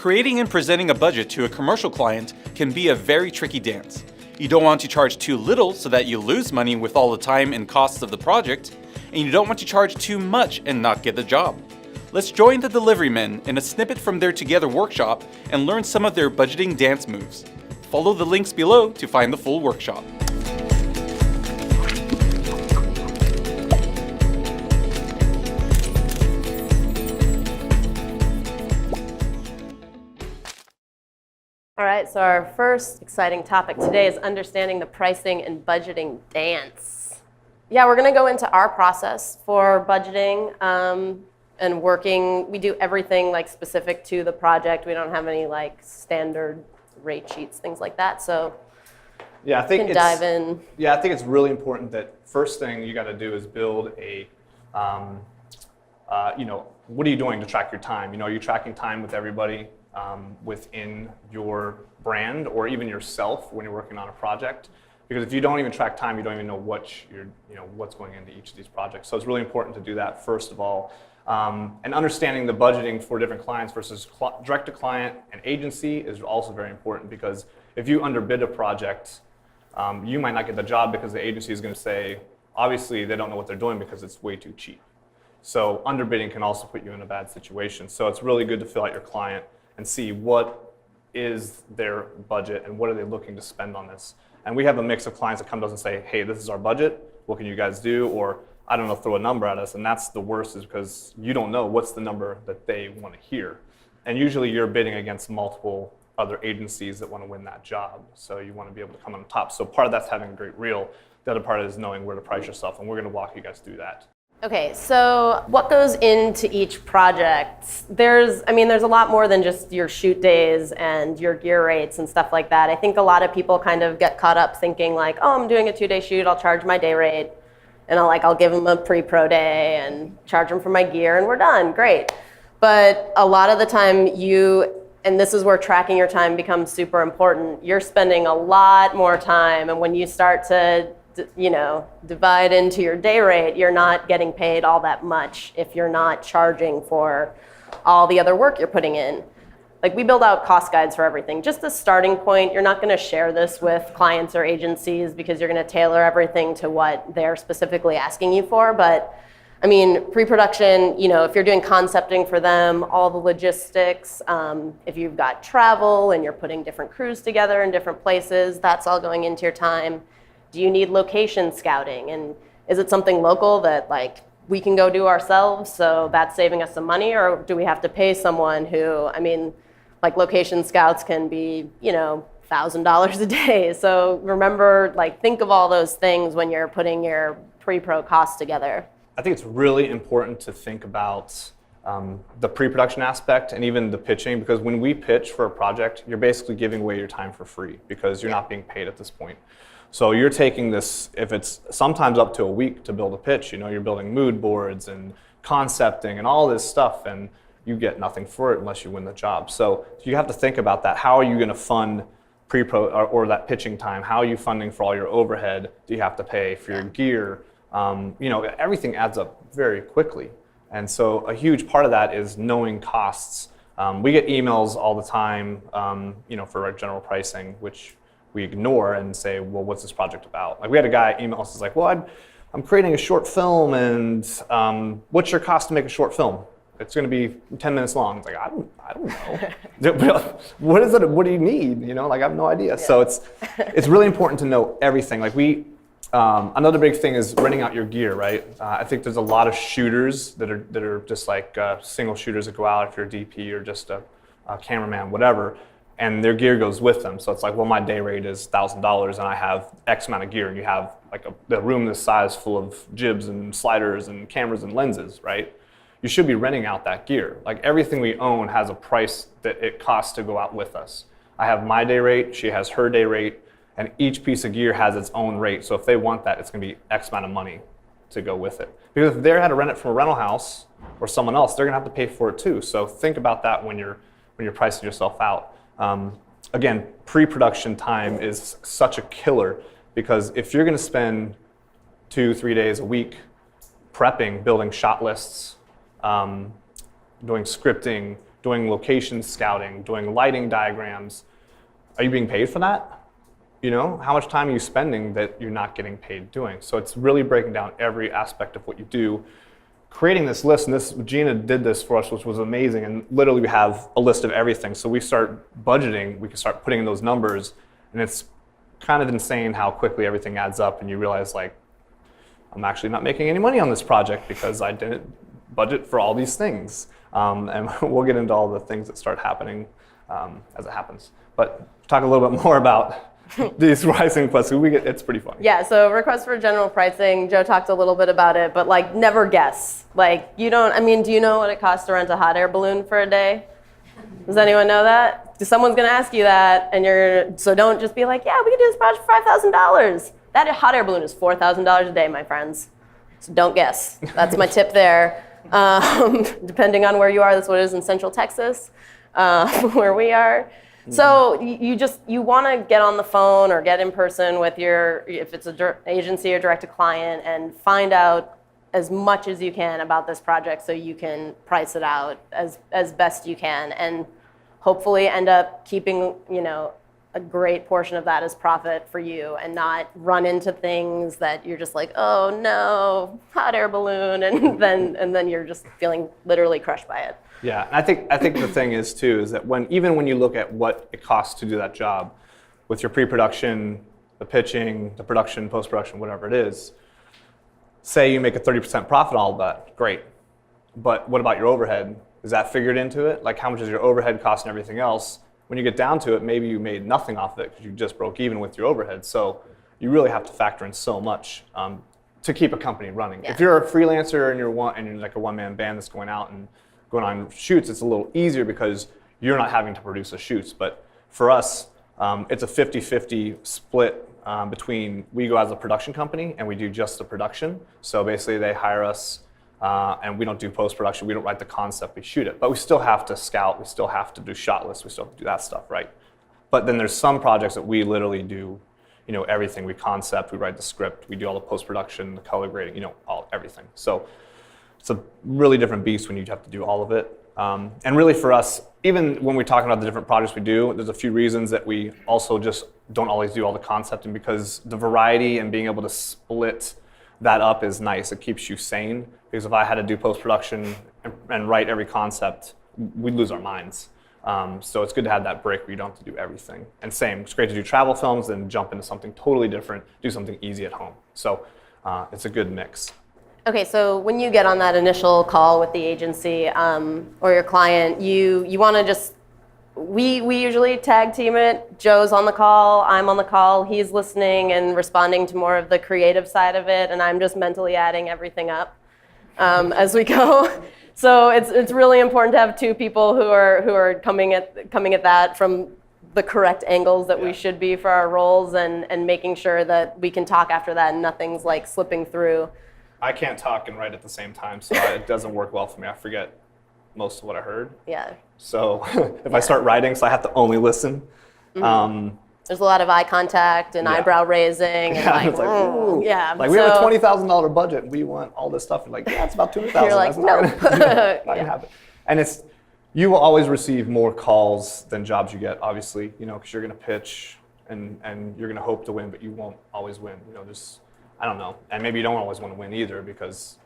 Creating and presenting a budget to a commercial client can be a very tricky dance. You don't want to charge too little so that you lose money with all the time and costs of the project, and you don't want to charge too much and not get the job. Let's join the Deliverymen in a snippet from their Together workshop and learn some of their budgeting dance moves. Follow the links below to find the full workshop. All right, so our first exciting topic today is understanding the pricing and budgeting dance. Yeah, we're gonna go into our process for budgeting and working. We do everything like specific to the project. We don't have any like standard rate sheets, things like that. So yeah, I think we can dive in. Yeah, I think it's really important that first thing you gotta do is build a, what are you doing to track your time? Are you tracking time with everybody? Within your brand or even yourself when you're working on a project, because if you don't even track time, you don't even know what's going into each of these projects. So it's really important to do that first of all, and understanding the budgeting for different clients versus direct to client and agency is also very important, because if you underbid a project, you might not get the job because the agency is going to say, obviously they don't know what they're doing because it's way too cheap. So underbidding can also put you in a bad situation. So it's really good to fill out your client and see what is their budget and what are they looking to spend on this. And we have a mix of clients that come to us and say, hey, this is our budget, what can you guys do? Or I don't know, throw a number at us. And that's the worst, is because you don't know what's the number that they want to hear. And usually you're bidding against multiple other agencies that want to win that job. So you want to be able to come on top. So part of that's having a great reel. The other part is knowing where to price yourself. And we're going to walk you guys through that. Okay, so what goes into each project? There's a lot more than just your shoot days and your gear rates and stuff like that. I think a lot of people kind of get caught up thinking like, oh, I'm doing a 2-day shoot, I'll charge my day rate, and I'll give them a pre-pro day and charge them for my gear, and we're done, great. But a lot of the time and this is where tracking your time becomes super important, you're spending a lot more time, and when you start to divide into your day rate, you're not getting paid all that much if you're not charging for all the other work you're putting in. Like, we build out cost guides for everything. Just a starting point, you're not going to share this with clients or agencies because you're going to tailor everything to what they're specifically asking you for. But pre-production, if you're doing concepting for them, all the logistics, if you've got travel and you're putting different crews together in different places, that's all going into your time. Do you need location scouting? And is it something local that we can go do ourselves, so that's saving us some money? Or do we have to pay someone who, location scouts can be, $1,000 a day. So remember, think of all those things when you're putting your pre-pro costs together. I think it's really important to think about the pre-production aspect and even the pitching, because when we pitch for a project, you're basically giving away your time for free because you're not being paid at this point. So you're taking this, if it's sometimes up to a week to build a pitch, you're building mood boards and concepting and all this stuff, and you get nothing for it unless you win the job. So you have to think about that. How are you going to fund pre-pro or that pitching time? How are you funding for all your overhead? Do you have to pay for your gear? Everything adds up very quickly. And so a huge part of that is knowing costs. We get emails all the time, for our general pricing, which we ignore and say, well, what's this project about? We had a guy email us, like, well, I'm creating a short film, and what's your cost to make a short film? It's going to be 10 minutes long. It's like, I don't know. What is it? What do you need? I have no idea. Yeah. So it's really important to know everything. Another big thing is renting out your gear, right? I think there's a lot of shooters that are just single shooters that go out if you're a DP or just a cameraman, whatever. And their gear goes with them. So it's like, well, my day rate is $1,000 and I have X amount of gear, and you have the room this size full of jibs and sliders and cameras and lenses, right? You should be renting out that gear. Everything we own has a price that it costs to go out with us. I have my day rate, she has her day rate, and each piece of gear has its own rate. So if they want that, it's gonna be X amount of money to go with it. Because if they had to rent it from a rental house or someone else, they're gonna have to pay for it too. So think about that when you're pricing yourself out. Again, pre-production time is such a killer, because if you're going to spend 2-3 days a week prepping, building shot lists, doing scripting, doing location scouting, doing lighting diagrams. Are you being paid for that? How much time are you spending that you're not getting paid doing? So it's really breaking down every aspect of what you do, creating this list, and Gina did this for us, which was amazing, and literally we have a list of everything. So we start budgeting, we can start putting in those numbers, and it's kind of insane how quickly everything adds up, and you realize, like, I'm actually not making any money on this project because I didn't budget for all these things. And we'll get into all the things that start happening as it happens. But talk a little bit more about these pricing requests. It's pretty funny. Yeah, so request for general pricing, Joe talked a little bit about it, but like never guess. Like do you know what it costs to rent a hot air balloon for a day? Does anyone know that? Someone's gonna ask you that, and so don't just be like, yeah, we can do this project for $5,000. That hot air balloon is $4,000 a day, my friends. So don't guess. That's my tip there. Depending on where you are, that's what it is in Central Texas, where we are. So you want to get on the phone or get in person with if it's an agency or direct to client, and find out as much as you can about this project so you can price it out as best you can, and hopefully end up keeping a great portion of that as profit for you, and not run into things that you're just like, oh no, hot air balloon, and then you're just feeling literally crushed by it. Yeah, and I think the thing is too is that even when you look at what it costs to do that job, with your pre-production, the pitching, the production, post-production, whatever it is, say you make a 30% profit on all of that, great. But what about your overhead? Is that figured into it? Like, how much is your overhead cost and everything else? When you get down to it, maybe you made nothing off of it because you just broke even with your overhead. So you really have to factor in so much to keep a company running. Yeah. If you're a freelancer and you're like a one-man band that's going out and going on shoots, it's a little easier because you're not having to produce the shoots. But for us, it's a 50-50 split between, we go as a production company and we do just the production. So basically they hire us and we don't do post-production, we don't write the concept, we shoot it. But we still have to scout, we still have to do shot lists, we still have to do that stuff, right? But then there's some projects that we literally do, everything. We concept, we write the script, we do all the post-production, the color grading, everything. So it's a really different beast when you have to do all of it. And really for us, even when we're talking about the different projects we do, there's a few reasons that we also just don't always do all the concepting, because the variety and being able to split that up is nice. It keeps you sane, because if I had to do post-production and write every concept, we'd lose our minds. So it's good to have that break where you don't have to do everything. And same, it's great to do travel films, then jump into something totally different, do something easy at home. So it's a good mix. Okay, so when you get on that initial call with the agency or your client, you want to just, we usually tag team it. Joe's on the call, I'm on the call, he's listening and responding to more of the creative side of it, and I'm just mentally adding everything up as we go. So it's really important to have two people who are coming at that from the correct angles that we should be for our roles, and making sure that we can talk after that and nothing's like slipping through. I can't talk and write at the same time, so it doesn't work well for me. I forget most of what I heard. Yeah. So if I start writing, so I have to only listen. Mm-hmm. There's a lot of eye contact and eyebrow raising. And like, it's like, ooh. Yeah. Like, we have a $20,000 budget, and we want all this stuff. And like, yeah, it's about $200,000. You're like, no. Not gonna happen. And you will always receive more calls than jobs you get, obviously, because you're gonna pitch and you're gonna hope to win, but you won't always win. I don't know. And maybe you don't always want to win either, because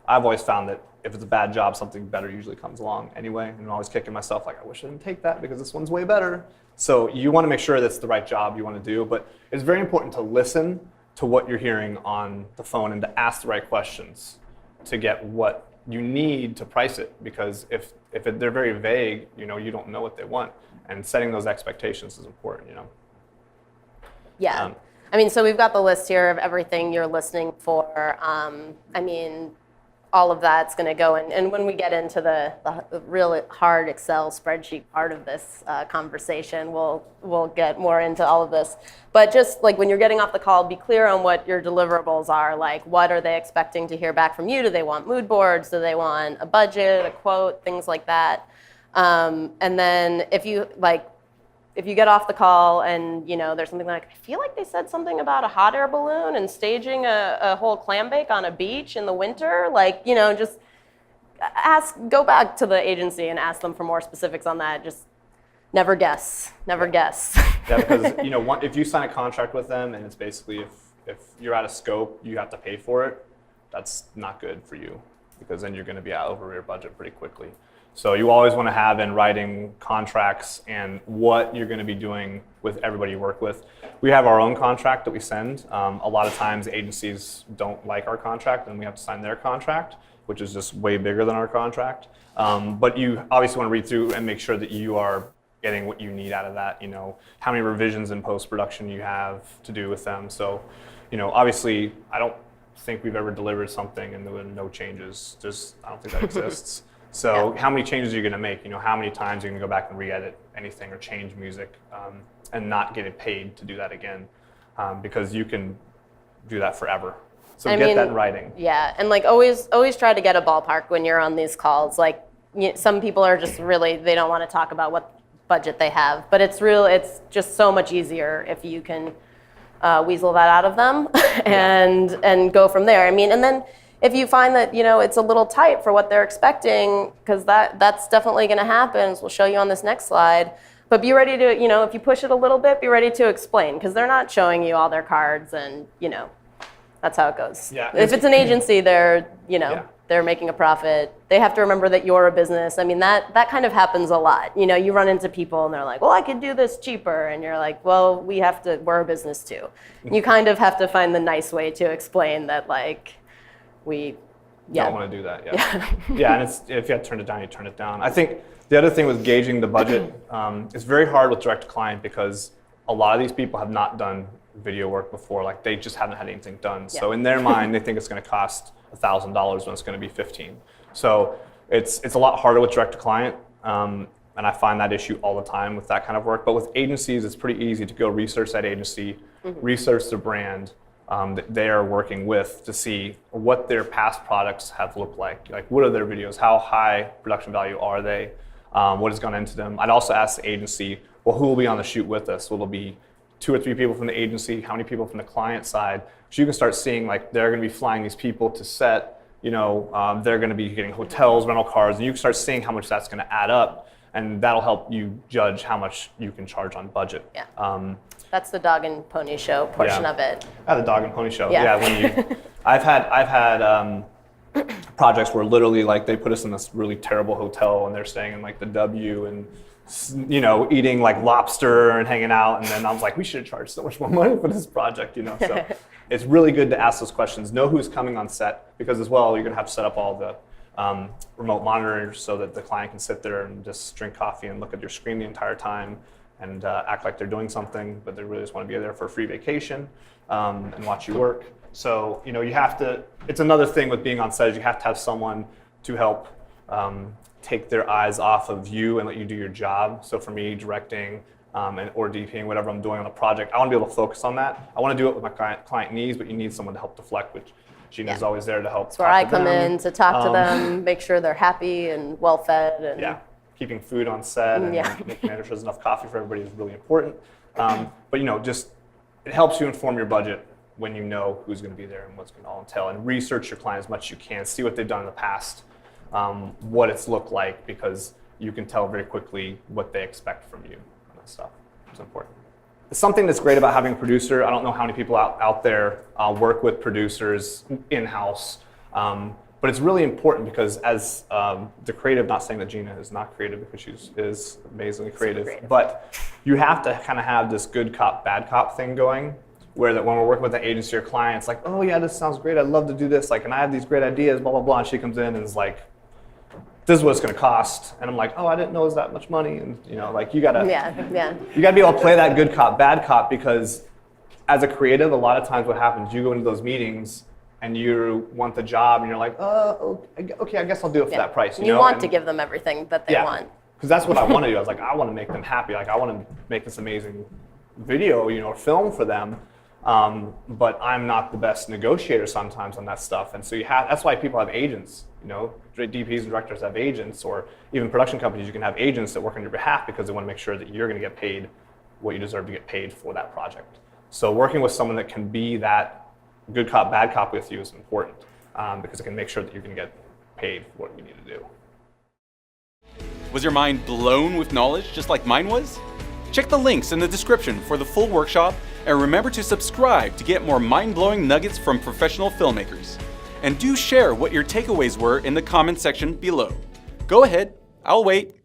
I've always found that if it's a bad job, something better usually comes along anyway. And I'm always kicking myself like, I wish I didn't take that because this one's way better. So you want to make sure that's the right job you want to do. But it's very important to listen to what you're hearing on the phone and to ask the right questions to get what you need to price it. Because if they're very vague, you don't know what they want. And setting those expectations is important, Yeah. So we've got the list here of everything you're listening for. All of that's going to go in. And when we get into the real hard Excel spreadsheet part of this conversation, we'll get more into all of this. But just like when you're getting off the call, be clear on what your deliverables are. Like, what are they expecting to hear back from you? Do they want mood boards? Do they want a budget, a quote, things like that? And then if you get off the call and there's something like, I feel like they said something about a hot air balloon and staging a whole clam bake on a beach in the winter, just go back to the agency and ask them for more specifics on that. Just never guess. Yeah, because if you sign a contract with them and it's basically if you're out of scope, you have to pay for it. That's not good for you, because then you're going to be out over your budget pretty quickly. So you always want to have in writing contracts and what you're going to be doing with everybody you work with. We have our own contract that we send. A lot of times agencies don't like our contract and we have to sign their contract, which is just way bigger than our contract. But you obviously want to read through and make sure that you are getting what you need out of that, how many revisions in post-production you have to do with them. So, obviously I don't think we've ever delivered something and there were no changes. I don't think that exists. So how many changes are you going to make? How many times are you going to go back and re-edit anything or change music and not get it paid to do that again? Because you can do that forever. So get that in writing. Yeah, and always try to get a ballpark when you're on these calls. Some people are just really, they don't want to talk about what budget they have, but it's just so much easier if you can weasel that out of them and go from there. And then if you find that it's a little tight for what they're expecting, because that's definitely going to happen, as we'll show you on this next slide. But be ready to, if you push it a little bit, be ready to explain, because they're not showing you all their cards, and that's how it goes. Yeah, if it's an agency, they're they're making a profit. They have to remember that you're a business. That kind of happens a lot. You run into people and they're like, well, I could do this cheaper, and you're like, well, we're a business too. You kind of have to find the nice way to explain that we don't want to do that. Yeah, and if you have to turn it down, you turn it down. I think the other thing with gauging the budget, it's very hard with direct to client, because a lot of these people have not done video work before. They just haven't had anything done. Yeah. So in their mind, they think it's going to cost $1,000 when it's going to be $15,000. So it's a lot harder with direct to client, and I find that issue all the time with that kind of work. But with agencies, it's pretty easy to go research that agency, research the brand that they are working with, to see what their past products have looked like. What are their videos? How high production value are they? What has gone into them? I'd also ask the agency, well, who will be on the shoot with us? Will it be 2 or 3 people from the agency? How many people from the client side? So you can start seeing they're going to be flying these people to set. They're going to be getting hotels, rental cars, and you can start seeing how much that's going to add up, and that'll help you judge how much you can charge on budget. Yeah. That's the dog and pony show portion of it. The dog and pony show. Yeah. I've had projects where literally they put us in this really terrible hotel and they're staying in the W and eating lobster and hanging out, and then I was like, we should have charged so much more money for this project. So it's really good to ask those questions. Know who's coming on set, because as well you're going to have to set up all the remote monitors so that the client can sit there and just drink coffee and look at your screen the entire time and act like they're doing something, but they really just want to be there for a free vacation and watch you work. So you have to. It's another thing with being on set, is you have to have someone to help take their eyes off of you and let you do your job. So for me, directing or DPing, whatever I'm doing on the project, I want to be able to focus on that. I want to do it with my client needs, but you need someone to help deflect, which Gina's always there to help. That's where I come in to talk to them, make sure they're happy and well fed. And keeping food on set and making sure there's enough coffee for everybody is really important. But just it helps you inform your budget when you know who's going to be there and what's going to all entail, and research your client as much as you can. See what they've done in the past, what it's looked like, because you can tell very quickly what they expect from you and that stuff. It's important. Something that's great about having a producer, I don't know how many people out there work with producers in-house, but it's really important, because as the creative, not saying that Gina is not creative, because she is amazingly creative, but you have to kind of have this good cop, bad cop thing going, where that when we're working with an agency or client, it's like, oh yeah, this sounds great, I'd love to do this, and I have these great ideas, blah, blah, blah, and she comes in and is like, this is what it's going to cost, and I'm like, oh, I didn't know it was that much money, and you gotta you gotta be able to play that good cop, bad cop, because as a creative, a lot of times what happens, you go into those meetings and you want the job, and you're like, oh, okay, I guess I'll do it for that price. You want to give them everything that they want. Because that's what I want to do. I was like, I want to make them happy. I want to make this amazing video, or film for them. But I'm not the best negotiator sometimes on that stuff, and so that's why people have agents. DPs and directors have agents, or even production companies. You can have agents that work on your behalf, because they want to make sure that you're going to get paid what you deserve to get paid for that project. So working with someone that can be that good cop, bad cop with you is important, because it can make sure that you're going to get paid for what we need to do. Was your mind blown with knowledge just like mine was? Check the links in the description for the full workshop, and remember to subscribe to get more mind-blowing nuggets from professional filmmakers. And do share what your takeaways were in the comment section below. Go ahead, I'll wait.